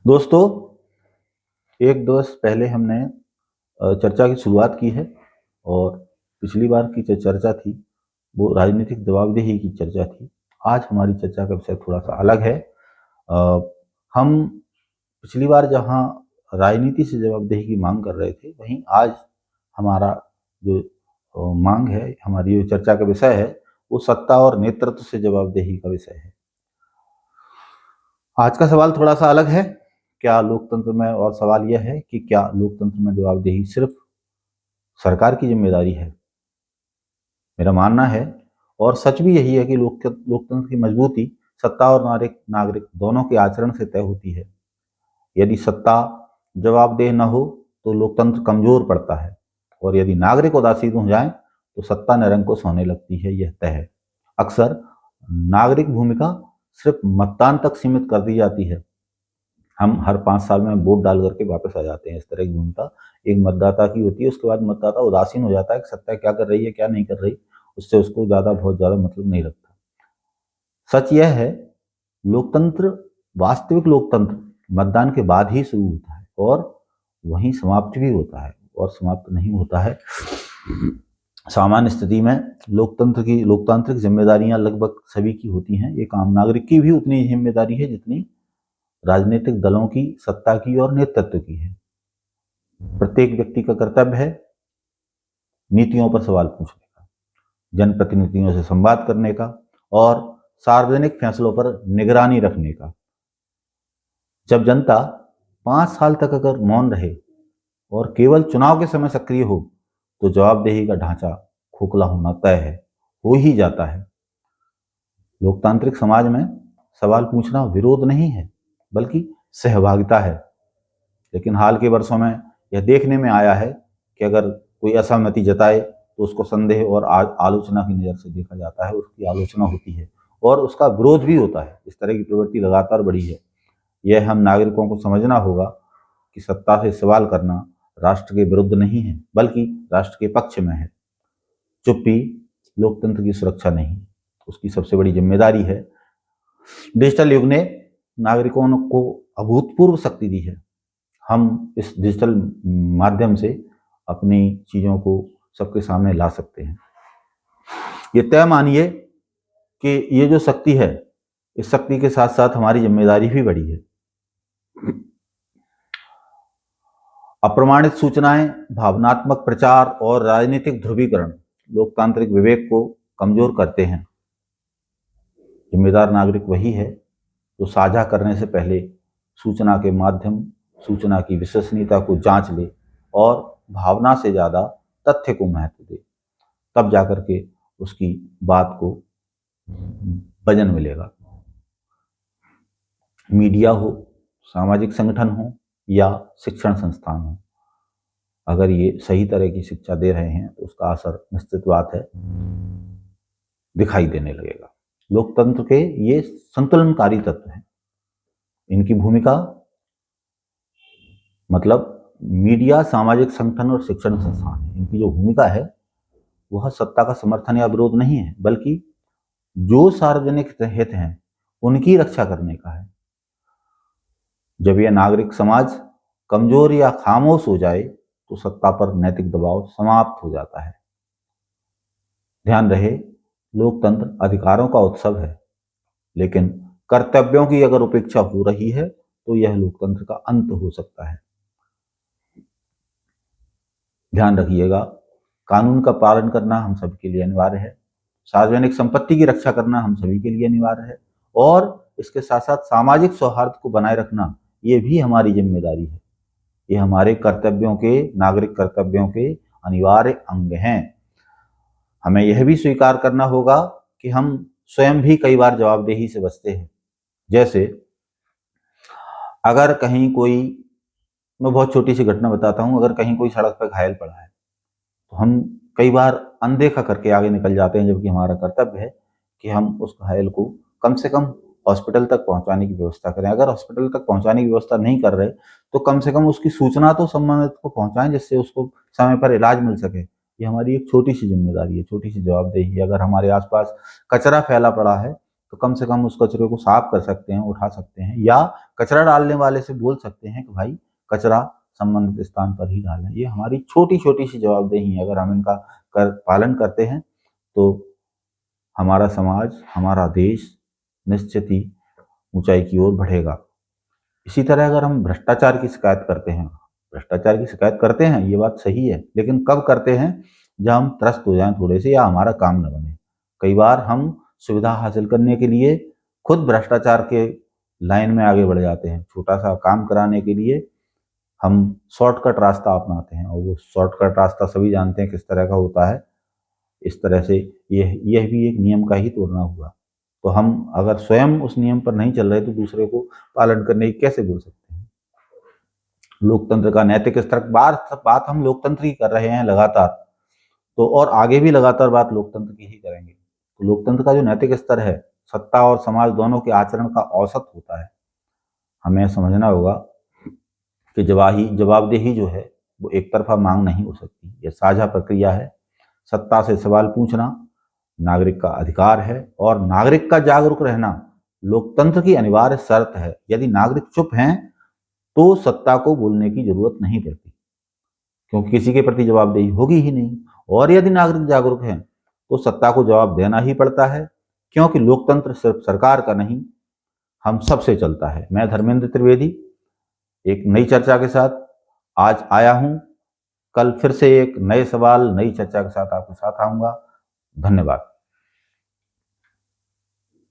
दोस्तों, एक दिवस पहले हमने चर्चा की शुरुआत की है और पिछली बार की जो चर्चा थी वो राजनीतिक जवाबदेही की चर्चा थी। आज हमारी चर्चा का विषय थोड़ा सा अलग है। अ, हम पिछली बार जहां राजनीति से जवाबदेही की मांग कर रहे थे, वहीं आज हमारा जो मांग है, हमारी जो चर्चा का विषय है, वो सत्ता और नेतृत्व से जवाबदेही का विषय है। आज का सवाल थोड़ा सा अलग है। क्या लोकतंत्र में, और सवाल यह है कि क्या लोकतंत्र में जवाबदेही सिर्फ सरकार की जिम्मेदारी है? मेरा मानना है, और सच भी यही है, कि लोकतंत्र की मजबूती सत्ता और नागरिक नागरिक दोनों के आचरण से तय होती है। यदि सत्ता जवाबदेह न हो तो लोकतंत्र कमजोर पड़ता है, और यदि नागरिक उदासीन हो जाए तो सत्ता निरंकुश होने लगती है। यह तय है। अक्सर नागरिक भूमिका सिर्फ मतदान तक सीमित कर दी जाती है। हम हर 5 साल में वोट डाल करके वापस आ जाते हैं। इस तरह की भूमिका एक मतदाता की होती है। उसके बाद मतदाता उदासीन हो जाता है कि सत्ता क्या कर रही है, क्या नहीं कर रही, उससे उसको बहुत ज़्यादा मतलब नहीं रखता। सच यह है, लोकतंत्र, वास्तविक लोकतंत्र मतदान के बाद ही शुरू होता है और वहीं समाप्त भी होता है, और समाप्त नहीं होता है। सामान्य स्थिति में लोकतांत्रिक जिम्मेदारियां लगभग सभी की होती हैं। ये काम नागरिक की भी उतनी जिम्मेदारी है जितनी राजनीतिक दलों की, सत्ता की और नेतृत्व की है। प्रत्येक व्यक्ति का कर्तव्य है नीतियों पर सवाल पूछने का, जनप्रतिनिधियों से संवाद करने का और सार्वजनिक फैसलों पर निगरानी रखने का। जब जनता 5 साल तक अगर मौन रहे और केवल चुनाव के समय सक्रिय हो तो जवाबदेही का ढांचा खोखला होना तय है, हो ही जाता है। लोकतांत्रिक समाज में सवाल पूछना विरोध नहीं है, बल्कि सहभागिता है। लेकिन हाल के वर्षों में यह देखने में आया है कि अगर कोई असहमति जताए तो उसको संदेह और आलोचना की नज़र से देखा जाता है, उसकी आलोचना होती है और उसका विरोध भी होता है। इस तरह की प्रवृत्ति लगातार बढ़ी है। यह हम नागरिकों को समझना होगा कि सत्ता से सवाल करना राष्ट्र के विरुद्ध नहीं है, बल्कि राष्ट्र के पक्ष में है। चुप्पी लोकतंत्र की सुरक्षा नहीं, उसकी सबसे बड़ी जिम्मेदारी है। डिजिटल युग ने नागरिकों को अभूतपूर्व शक्ति दी है। हम इस डिजिटल माध्यम से अपनी चीज़ों को सबके सामने ला सकते हैं। ये तय मानिए कि ये जो शक्ति है, इस शक्ति के साथ साथ हमारी जिम्मेदारी भी बड़ी है। अप्रमाणित सूचनाएं, भावनात्मक प्रचार और राजनीतिक ध्रुवीकरण लोकतांत्रिक विवेक को कमजोर करते हैं। जिम्मेदार नागरिक वही है जो साझा करने से पहले सूचना के माध्यम, सूचना की विश्वसनीयता को जांच ले और भावना से ज़्यादा तथ्य को महत्व दे। तब जाकर के उसकी बात को वजन मिलेगा। मीडिया हो, सामाजिक संगठन हो या शिक्षण संस्थान हो, अगर ये सही तरह की शिक्षा दे रहे हैं तो उसका असर, निश्चित बात है, दिखाई देने लगेगा। लोकतंत्र के ये संतुलनकारी तत्व हैं। इनकी भूमिका, मतलब मीडिया, सामाजिक संगठन और शिक्षण संस्थान, इनकी जो भूमिका है वह सत्ता का समर्थन या विरोध नहीं है, बल्कि जो सार्वजनिक हित हैं उनकी रक्षा करने का है। जब यह नागरिक समाज कमजोर या खामोश हो जाए तो सत्ता पर नैतिक दबाव समाप्त हो जाता है। ध्यान रहे, लोकतंत्र अधिकारों का उत्सव है, लेकिन कर्तव्यों की अगर उपेक्षा हो रही है तो यह लोकतंत्र का अंत हो सकता है। ध्यान रखिएगा, कानून का पालन करना हम सभी के लिए अनिवार्य है। सार्वजनिक संपत्ति की रक्षा करना हम सभी के लिए अनिवार्य है, और इसके साथ साथ सामाजिक सौहार्द को बनाए रखना ये भी हमारी जिम्मेदारी है। ये हमारे कर्तव्यों के, नागरिक कर्तव्यों के अनिवार्य अंग हैं। हमें यह भी स्वीकार करना होगा कि हम स्वयं भी कई बार जवाबदेही से बचते हैं। जैसे अगर कहीं कोई, मैं बहुत छोटी सी घटना बताता हूँ, अगर कहीं कोई सड़क पर घायल पड़ा है तो हम कई बार अनदेखा करके आगे निकल जाते हैं, जबकि हमारा कर्तव्य है कि हम उस घायल को कम से कम हॉस्पिटल तक पहुंचाने की व्यवस्था करें। अगर हॉस्पिटल तक पहुंचाने की व्यवस्था नहीं कर रहे तो कम से कम उसकी सूचना तो संबंधित को पहुंचाएं, जिससे उसको समय पर इलाज मिल सके। ये हमारी एक छोटी सी जिम्मेदारी है, छोटी सी जवाबदेही है। अगर हमारे आसपास कचरा फैला पड़ा है तो कम से कम उस कचरे को साफ कर सकते हैं, उठा सकते हैं, या कचरा डालने वाले से बोल सकते हैं कि भाई कचरा संबंधित स्थान पर ही डालें। ये हमारी छोटी छोटी सी जवाबदेही है, अगर हम इनका पालन करते हैं तो हमारा समाज, हमारा देश निश्चित ही ऊंचाई की ओर बढ़ेगा। इसी तरह अगर हम भ्रष्टाचार की शिकायत करते हैं, भ्रष्टाचार की शिकायत करते हैं, ये बात सही है, लेकिन कब करते हैं? जब हम त्रस्त हो जाएं थोड़े से, या हमारा काम न बने। कई बार हम सुविधा हासिल करने के लिए खुद भ्रष्टाचार के लाइन में आगे बढ़ जाते हैं। छोटा सा काम कराने के लिए हम शॉर्टकट रास्ता अपनाते हैं, और वो शॉर्टकट रास्ता सभी जानते हैं किस तरह का होता है। इस तरह से यह भी एक नियम का ही तोड़ना हुआ। तो हम अगर स्वयं उस नियम पर नहीं चल रहे तो दूसरे को पालन करने की कैसे बोल सकते हैं? लोकतंत्र का नैतिक स्तर, बात हम लोकतंत्र की कर रहे हैं लगातार, तो और आगे भी लगातार बात लोकतंत्र की ही करेंगे। तो लोकतंत्र का जो नैतिक स्तर है, सत्ता और समाज दोनों के आचरण का औसत होता है। हमें समझना होगा कि जवाबदेही जो है वो एक तरफा मांग नहीं हो सकती, ये साझा प्रक्रिया है। सत्ता से सवाल पूछना नागरिक का अधिकार है, और नागरिक का जागरूक रहना लोकतंत्र की अनिवार्य शर्त है। यदि नागरिक चुप हैं तो सत्ता को बोलने की जरूरत नहीं पड़ती, क्योंकि किसी के प्रति जवाबदेही होगी ही नहीं। और यदि नागरिक जागरूक हैं तो सत्ता को जवाब देना ही पड़ता है, क्योंकि लोकतंत्र सिर्फ सरकार का नहीं, हम सबसे चलता है। मैं धर्मेंद्र त्रिवेदी एक नई चर्चा के साथ आज आया हूं। कल फिर से एक नए सवाल, नई चर्चा के साथ आपके साथ आऊंगा। धन्यवाद।